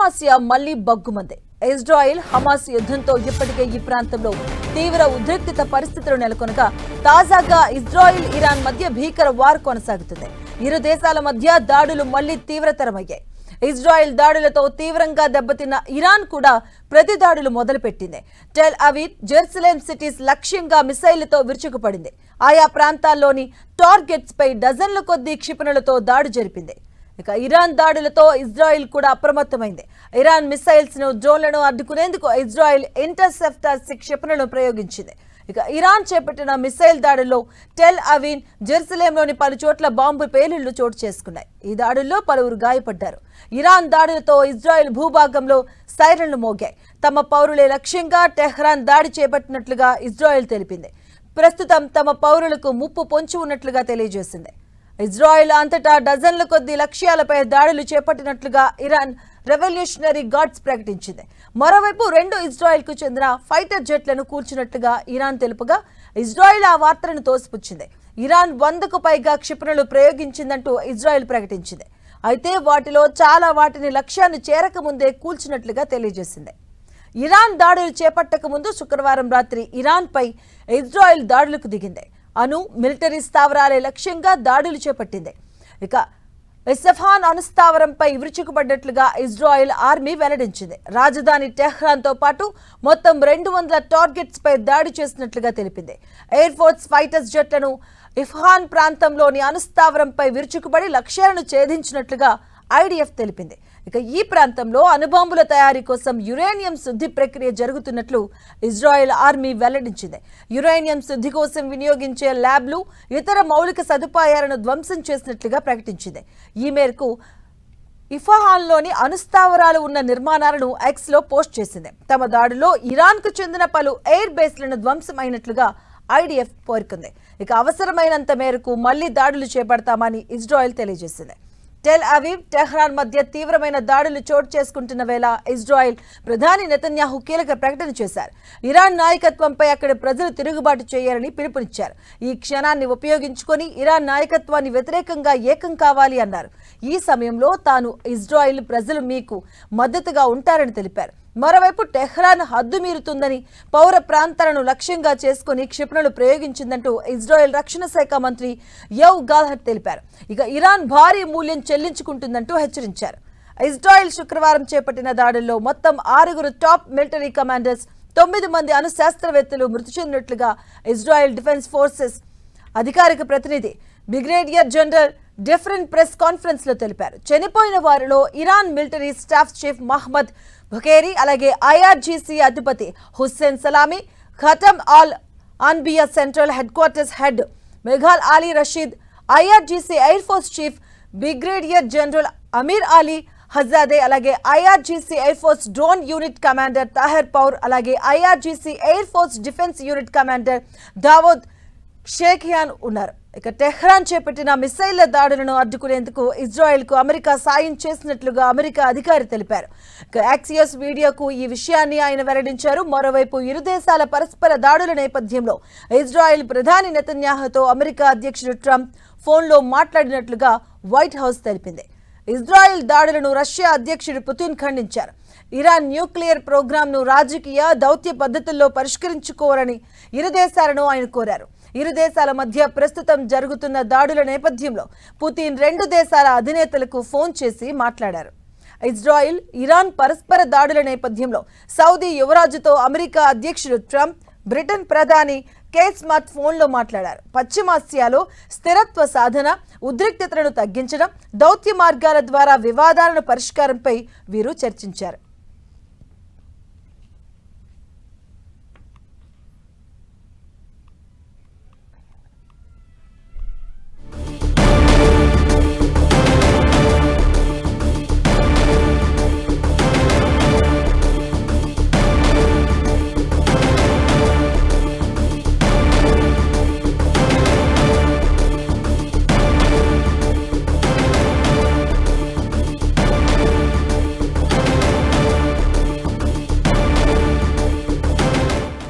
పశ్చిమాసియా మళ్లీ బగ్గుమంది. Israel Hamas యుద్ధంతో ఇప్పటికే ఈ ప్రాంతంలో తీవ్ర ఉద్రిక్తత పరిస్థితులు నెలకొనగా తాజాగా ఇజ్రాయెల్ ఇరాన్ మధ్య భీకర వార్ కొనసాగుతుంది. ఇరు దేశాల మధ్య దాడులు మళ్లీ తీవ్రతరమయ్యాయి. ఇజ్రాయెల్ దాడులతో తీవ్రంగా దెబ్బతిన్న ఇరాన్ కూడా ప్రతి దాడులు మొదలుపెట్టింది. టెల్ అవీవ్, జెరూసలేం సిటీస్ లక్ష్యంగా మిసైళ్లతో విరుచుకుపడింది. ఆయా ప్రాంతాల్లోని టార్గెట్స్ పై డజన్ల కొద్దీ క్షిపణులతో దాడి జరిపింది. ఇక ఇరాన్ దాడులతో ఇజ్రాయెల్ కూడా అప్రమత్తమైంది. ఇరాన్ మిసైల్స్ ను, డ్రోన్లను అడ్డుకునేందుకు ఇజ్రాయెల్ ఇంటర్సెప్టర్ క్షిపణులను ప్రయోగించింది. ఇక ఇరాన్ చేపట్టిన మిసైల్ దాడుల్లో టెల్ అవీవ్, జెరూసలేంలోని పలు చోట్ల బాంబు పేలుళ్లు చోటు చేసుకున్నాయి. ఈ దాడుల్లో పలువురు గాయపడ్డారు. ఇరాన్ దాడులతో ఇజ్రాయెల్ భూభాగంలో సైరన్లు మోగాయి. తమ పౌరులే లక్ష్యంగా టెహ్రాన్ దాడి చేపట్టినట్లుగా ఇజ్రాయెల్ తెలిపింది. ప్రస్తుతం తమ పౌరులకు ముప్పు పొంచి ఉన్నట్లుగా తెలియజేసింది. ఇజ్రాయెల్ అంతటా డజన్ల కొద్దీ లక్ష్యాలపై దాడులు చేపట్టినట్లుగా ఇరాన్ రెవల్యూషనరీ గార్డ్స్ ప్రకటించింది. మరోవైపు 2 ఇజ్రాయెల్కు చెందిన ఫైటర్ జెట్లను కూల్చినట్లుగా ఇరాన్ తెలుపగా ఇజ్రాయెల్ ఆ వార్తలను తోసిపుచ్చింది. ఇరాన్ 100కు పైగా క్షిపణులు ప్రయోగించిందంటూ ఇజ్రాయెల్ ప్రకటించింది. అయితే వాటిలో చాలా వాటిని లక్ష్యాన్ని చేరకముందే కూల్చినట్లుగా తెలియజేసింది. ఇరాన్ దాడులు చేపట్టక ముందు శుక్రవారం రాత్రి ఇరాన్పై ఇజ్రాయెల్ దాడులకు దిగింది. మిలిటరీ స్థావరాలే లక్ష్యంగా దాడులు చేపట్టింది. ఇక ఇస్ఫహాన్ అణుస్థావరంపై విరుచుకుపడ్డట్లుగా ఇజ్రాయెల్ ఆర్మీ వెల్లడించింది. రాజధాని టెహ్రాన్తో పాటు మొత్తం 200 టార్గెట్స్ పై దాడి చేసినట్లుగా తెలిపింది. ఎయిర్ ఫోర్స్ ఫైటర్స్ జెట్లను ఇస్ఫహాన్ ప్రాంతంలోని అణుస్థావరంపై విరుచుకుపడి లక్ష్యాలను ఛేదించినట్లుగా ఐడిఎఫ్ తెలిపింది. ఇక ఈ ప్రాంతంలో అణుబాంబుల తయారీ కోసం యురేనియం శుద్ధి ప్రక్రియ జరుగుతున్నట్లు ఇజ్రాయెల్ ఆర్మీ వెల్లడించింది. యురేనియం శుద్ధి కోసం వినియోగించే ల్యాబ్లు, ఇతర మౌలిక సదుపాయాలను ధ్వంసం చేసినట్లుగా ప్రకటించింది. ఈ మేరకు ఇస్ఫహాన్లోని అణుస్థావరాలు ఉన్న నిర్మాణాలను ఎక్స్లో పోస్ట్ చేసింది. తమ దాడిలో ఇరాన్కు చెందిన పలు ఎయిర్ బేస్లను ధ్వంసం అయినట్లుగా ఐడిఎఫ్ పేర్కొంది. ఇక అవసరమైనంత మేరకు మళ్లీ దాడులు చేపడతామని ఇజ్రాయెల్ తెలియజేసింది. టెల్ అవీవ్, టెహ్రాన్ మధ్య తీవ్రమైన దాడులు చోటు చేసుకుంటున్న వేళ ఇజ్రాయెల్ ప్రధాని నెతన్యాహు కీలక ప్రకటన చేశారు. ఇరాన్ నాయకత్వంపై అక్కడి ప్రజలు తిరుగుబాటు చేయాలని పిలుపునిచ్చారు. ఈ క్షణాన్ని ఉపయోగించుకొని ఇరాన్ నాయకత్వాన్ని వ్యతిరేకంగా ఏకం కావాలి అన్నారు. ఈ సమయంలో తాను ఇజ్రాయెల్ ప్రజలు మీకు మద్దతుగా ఉంటారని తెలిపారు. మరోవైపు టెహ్రాన్ హద్దు మీరుతుందని, పౌర ప్రాంతాలను లక్ష్యంగా చేసుకుని క్షిపణులు ప్రయోగించిందంటూ ఇజ్రాయెల్ రక్షణ శాఖ మంత్రి యోవ్ గాల్హట్ తెలిపారు. ఇక ఇరాన్ భారీ మూల్యం చెల్లించుకుంటుందంటూ హెచ్చరించారు. ఇజ్రాయెల్ శుక్రవారం చేపట్టిన దాడుల్లో మొత్తం 6 టాప్ మిలిటరీ కమాండర్స్, 9 మంది అణు శాస్త్రవేత్తలు మృతి చెందినట్లుగా ఇజ్రాయెల్ డిఫెన్స్ ఫోర్సెస్ అధికారిక ప్రతినిధి brigadier general different press conference లో తెలిపారు. చనిపోయిన వారిలో Iran military staff chief Mohammad Bagheri, అలాగే ఐఆర్జీసీ అధిపతి Hossein Salami, Khatam al Anbiya central headquarters head మెఘాల్ Ali Rashid, IRGC air force chief brigadier general Amir Ali Hajizadeh, అలాగే IRGC air force drone unit commander Taher Pour, అలాగే IRGC air force defence unit commander Davood Sheikhian ఉన్నారు. ఇక Tehran చేపట్టిన మిసైళ్ల దాడులను అడ్డుకునేందుకు ఇజ్రాయెల్కు America సాయం చేసినట్లుగా అమెరికా అధికారి తెలిపారు. యాక్సియోస్ వీడియోకు ఈ విషయాన్ని ఆయన వెల్లడించారు. మరోవైపు ఇరు దేశాల పరస్పర దాడుల నేపథ్యంలో ఇజ్రాయెల్ ప్రధాని నెతన్యాహుతో అమెరికా అధ్యక్షుడు ట్రంప్ ఫోన్లో మాట్లాడినట్లుగా వైట్ హౌస్ తెలిపింది. ఇజ్రాయెల్ దాడులను రష్యా అధ్యక్షుడు పుతిన్ ఖండించారు. ఇరాన్ న్యూక్లియర్ ప్రోగ్రాంను రాజకీయ, దౌత్య పద్ధతుల్లో పరిష్కరించుకోవాలని ఇరు దేశాలను ఆయన కోరారు. ఇరు దేశాల మధ్య ప్రస్తుతం జరుగుతున్న దాడుల నేపథ్యంలో పుతిన్ 2 దేశాల అధినేతలకు ఫోన్ చేసి మాట్లాడారు. ఇజ్రాయెల్, ఇరాన్ పరస్పర దాడుల నేపథ్యంలో సౌదీ యువరాజుతో అమెరికా అధ్యక్షుడు ట్రంప్, బ్రిటన్ ప్రధాని కేర్ స్టార్మర్ ఫోన్లో మాట్లాడారు. పశ్చిమాసియాలో స్థిరత్వ సాధన, ఉద్రిక్తతలను తగ్గించడం, దౌత్య మార్గాల ద్వారా వివాదాలను పరిష్కారంపై వీరు చర్చించారు.